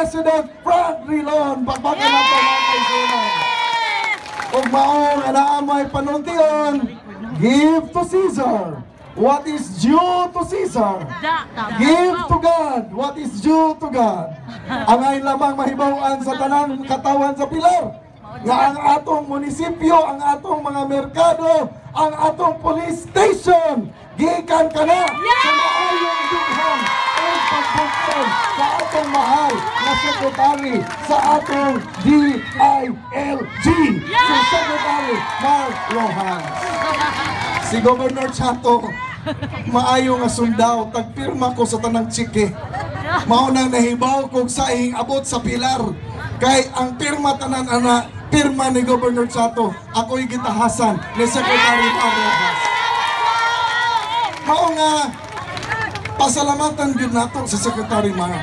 President Frank Drilon. Bakbakan nato mga kaigsunan. Ug mao nga naamay panuntion, give to Caesar what is due to Caesar. Give to God what is due to God. Angay lamang mahibaw-an sa tanang katawan sa pilar nga ang atong munisipyo, ang atong mga merkado, ang atong police station gikan kana sa maayong dughan o pagbuton sa atong mahal na sekretary sa atong DILG, si Secretary Mar Rojas. Si Governor Chato, maayo nga sundaw, tagpirma ko sa tanang tsike. Mao nang nahibaw kog saing abot sa pilar. Kay ang pirma tanan ana, pirma ni Governor Chato, ako'y gitahasan ni Secretary Mar Rojas. Mao nga pasalamatan gyud nato sa Secretary Mar.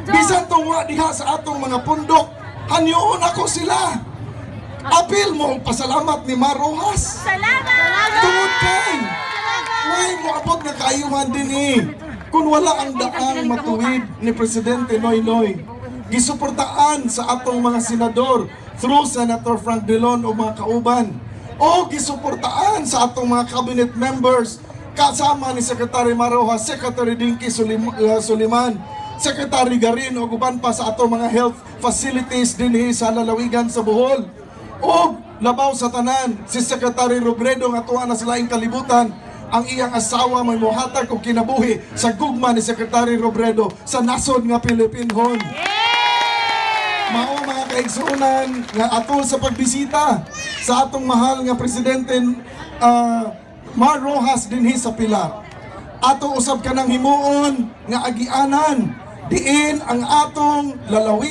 Bisan tungwa diha sa atong mga pundok, hanyoon ako sila. Apil mo ang pasalamat ni Mar Rojas. Salamat! Tungod kay may moabot nga kaayuhan din kung wala ang daang matuwid ni Presidente Noynoy. Gisuportaan sa atong mga senador through Senator Frank Drilon o mga kauban, o gisuportaan sa atong mga cabinet members kasama ni Secretary Mar Rojas, Secretary Dinky Suliman, Secretary Garin o guban pa sa atong mga health facilities dinhi sa lalawigan sa Bohol. O labaw sa tanan si Secretary Robredo nga tuwa na sila ing kalibutan, ang iyang asawa may mohatag og kinabuhi sa gugma ni Secretary Robredo sa nasod nga Pilipinhon. Mao mga kaigsuonan nga atol sa pagbisita sa atong mahal nga Presidente Mar Rojas dinhi sa Pilar. Ato usab kanang himuon nga agianan diin ang atong lalawi